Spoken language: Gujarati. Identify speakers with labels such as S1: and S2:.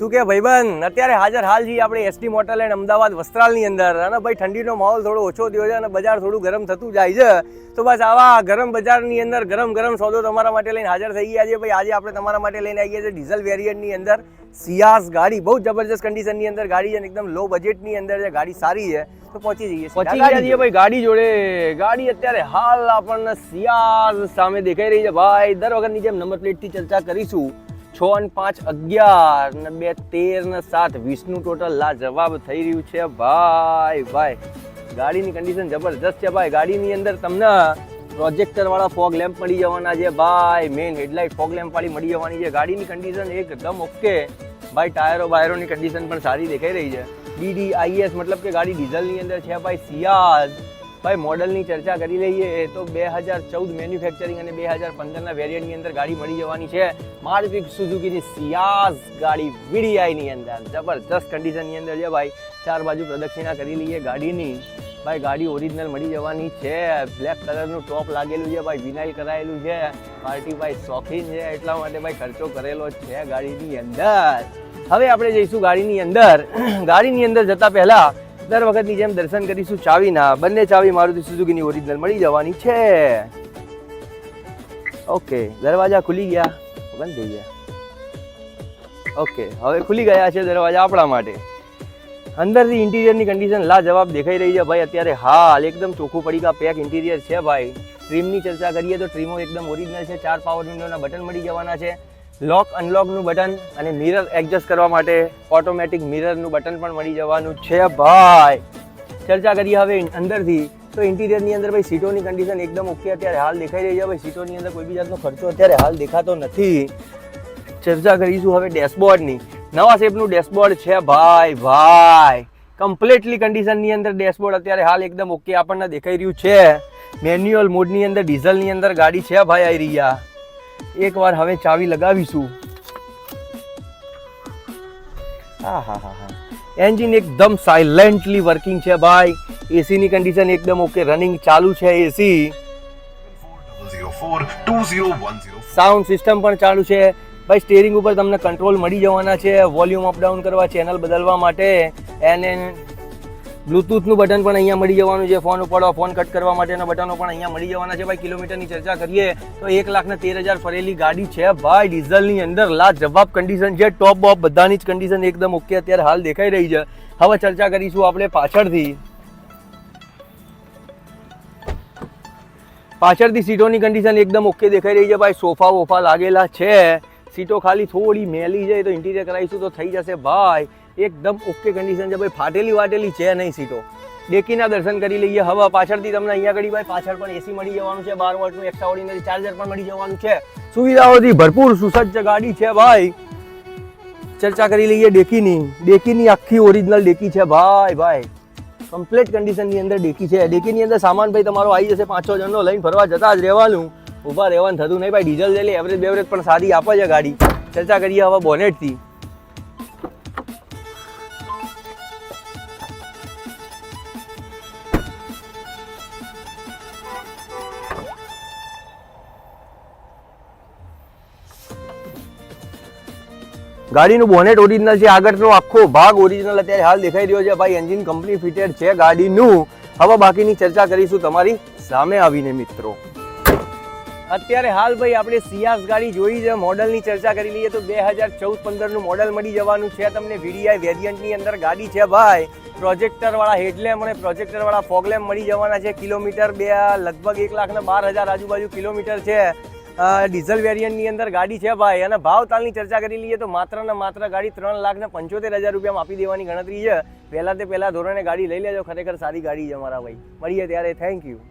S1: શું કે ભાઈબંધ, અત્યારે હાજર હાલ છીએ આપણે એસટી મોટર લેન્ડ અમદાવાદ વસ્ત્રાલની અંદર. અને ભાઈ ઠંડીનો માહોલ થોડો ઓછો થયો છે અને બજાર થોડું ગરમ થતું જાય છે. તો બસ આવા ગરમ બજારની અંદર ગરમ ગરમ સોદો તમારા માટે લઈને હાજર થઈ ગયા છે. ભાઈ આજે આપણે તમારા માટે લઈને આવી ગયા છે ડીઝલ વેરિયન્ટની અંદર સિયાઝ ગાડી. બહુ જબરજસ્ત કન્ડિશનની અંદર ગાડી છે, એકદમ લો બજેટની અંદર છે. ગાડી સારી છે તો પહોંચી ગયા છીએ ભાઈ ગાડી જોડે. ગાડી અત્યારે હાલ આપણને સિયાઝ સામે દેખાઈ રહી છે ભાઈ. દર વખતની જેમ નંબર પ્લેટથી ચર્ચા કરીશું. 6 અને 5 11 ને 2 13 ને 7 20 નું ટોટલ લાજવાબ થઈ રહ્યું છે ભાઈ. ગાડીની કન્ડિશન જબરજસ્ત છે ભાઈ. ગાડીની અંદર તમને પ્રોજેક્ટર વાળા ફોગ લેમ્પ મળી જવાના છે ભાઈ. મેઇન હેડલાઇટ ફોગ લેમ્પ વાળી મળી જવાની છે. ગાડીની કન્ડિશન એકદમ ઓકે ભાઈ. ટાયરો બાયરોની કન્ડિશન પણ સારી દેખાઈ રહી છે. DDIS મતલબ કે ગાડી ડીઝલની અંદર છે ભાઈ. સિયાઝ ભાઈ મોડલની ચર્ચા કરી લઈએ તો 2014 મેન્યુફેક્ચરિંગ અને 2015ના વેરિયન્ટની અંદર ગાડી મળી જવાની છે. મારુતિ સુઝુકીની સિયાઝ ગાડી VDI ની અંદર જબરજસ્ત કન્ડિશનની અંદર છે ભાઈ. 4 બાજુ પ્રદક્ષિણા કરી લઈએ ગાડીની ભાઈ. ગાડી ઓરિજિનલ મળી જવાની છે. બ્લેક કલરનું ટોપ લાગેલું છે ભાઈ. વિનાઇલ કરાયેલું છે. પાર્ટી ભાઈ શોખીન છે એટલા માટે ભાઈ ખર્ચો કરેલો છે ગાડીની અંદર. હવે આપણે જઈશું ગાડીની અંદર. ગાડીની અંદર જતા પહેલા દર વખતની જેમ દર્શન કરીશું ચાવીના. બંને ચાવી મારુતિ સુઝુકીની ઓરિજિનલ મળી જવાની છે. ઓકે, દરવાજા ખુલી ગયા, બંધ થઈ ગયા. ઓકે, હવે ખુલી ગયા છે દરવાજા આપણા માટે. અંદરથી ઇન્ટિરિયરની કન્ડિશન લાજવાબ દેખાઈ રહી છે ભાઈ. અત્યારે હાલ એકદમ ચોખ્ખું પડીકા પેક ઇન્ટિરિયર છે ભાઈ. ટ્રીમની ચર્ચા કરીએ તો ટ્રીમો એકદમ ઓરિજિનલ છે. 4 પાવર વિન્ડોના બટન મળી જવાના છે. લોક અનલોકનું બટન અને મિરર એડજસ્ટ કરવા માટે ઓટોમેટિક મિરરનું બટન પણ મળી જવાનું છે ભાઈ. ચર્ચા કરીએ હવે અંદરથી તો ઇન્ટિરિયરની અંદર ભાઈ સીટોની કન્ડિશન એકદમ ઓકે અત્યારે હાલ દેખાઈ રહી છે ભાઈ. સીટોની અંદર કોઈ બી જાતનો ખર્ચો અત્યારે હાલ દેખાતો નથી. ચર્ચા કરીશું હવે ડેશબોર્ડની. નવા શેપનું ડેશબોર્ડ છે ભાઈ. કમ્પ્લીટલી કન્ડિશનની અંદર ડેશબોર્ડ અત્યારે હાલ એકદમ ઓકે આપણને દેખાઈ રહ્યું છે. મેન્યુઅલ મોડની અંદર ડીઝલની અંદર ગાડી છે ભાઈ. આવી રહ્યા એકવાર હવે ચાવી લગાવીશું. એન્જિન એકદમ સાયલેન્ટલી વર્કિંગ છે ભાઈ. એસી ની કન્ડિશન એકદમ ઓકે રનિંગ ચાલુ છે. એસી સાઉન્ડ સિસ્ટમ પણ ચાલુ છે ભાઈ. સ્ટીયરિંગ ઉપર તમને કંટ્રોલ મળી જવાના છે. વોલ્યુમ અપ ડાઉન કરવા, ચેનલ બદલવા માટે. એને બ્લુટૂથનું બટન પણ અહીંયા મળી જવાનું છે. ફોન ઉપાડવા, ફોન કટ કરવા માટેના બટનો પણ અહીંયા મળી જવાના છે ભાઈ. કિલોમીટરની ચર્ચા કરીએ તો 1,13,000 ફરેલી ગાડી છે ભાઈ. ડીઝલની અંદર લાજવાબ કન્ડિશન છે. ટોપ બોપ બધાની જ કન્ડિશન એકદમ ઓકે અત્યારે હાલ દેખાઈ રહી છે. હવે ચર્ચા કરીશું આપણે પાછળથી. પાછળથી સીટોની કન્ડિશન એકદમ ઓકે દેખાઈ રહી છે ભાઈ. સોફા વોફા લાગેલા છે. સીટો ખાલી થોડી મેલી જાય તો ઇન્ટિરિયર કરાવીશું તો થઈ જશે ભાઈ. એકદમ ઓકે કન્ડિશન છે ભાઈ. ફાટેલી વાટેલી છે નહીં સીટો. ડેકીના દર્શન કરી લઈએ. હવે પાછળથી તમને અહીંયા આગળ ભાઈ પાછળ પણ એસી મળી જવાનું છે. 12 વોલ્ટનું એક્સ્ટ્રા ઓર્ડિનરી ચાર્જર પણ મળી જવાનું છે. સુવિધાઓથી ભરપૂર સુસજ્જ ગાડી છે ભાઈ. ચર્ચા કરી લઈએ ડેકીની આખી ઓરિજિનલ ડેકી છે ભાઈ. કમ્પ્લીટ કન્ડિશનની અંદર ડેકી છે. ડેકીની અંદર સામાન ભાઈ તમારો આવી જશે. 5-6 જણનો લઈને ફરવા જતા જ રહેવાનું. ઊભા રહેવાનું થતું નહીં ભાઈ. ડીઝલ જેલી એવરેજ બેવરેજ પણ સારી આપે છે ગાડી. ચર્ચા કરીએ હવે બોનેટથી. ગાડીનું બોનેટ ઓરિજિનલ છે. આગળનો આખો ભાગ ઓરિજિનલ અત્યારે હાલ દેખાઈ રહ્યો છે ભાઈ. એન્જિન કંપની ફિટેડ છે ગાડીનું. હવે બાકીની ચર્ચા કરીશું તમારી સામે આવીને મિત્રો. અત્યારે હાલ ભાઈ આપણે સિયાઝ ગાડી જોઈ છે. મોડલની ચર્ચા કરી લઈએ તો 2014-15નું મોડલ મળી જવાનું છે તમને. VDI વેરિયન્ટની અંદર ગાડી છે ભાઈ. પ્રોજેક્ટર વાળા હેડલેમ્પ અને પ્રોજેક્ટર વાળા ફોગ લેમ્પ મળી જવાના છે. કિલોમીટર લગભગ 1,12,000 આજુબાજુ કિલોમીટર છે. ડીઝલ વેરિયન્ટની અંદર ગાડી છે ભાઈ. અને ભાવ તાલની ચર્ચા કરી લઈએ તો માત્ર ને માત્ર ગાડી 3,75,000 રૂપિયામાં આપી દેવાની ગણતરી છે. પહેલા ધોરણે ગાડી લઈ લેજો. ખરેખર સારી ગાડી છે અમારા ભાઈ. મળીએ ત્યારે. Thank you.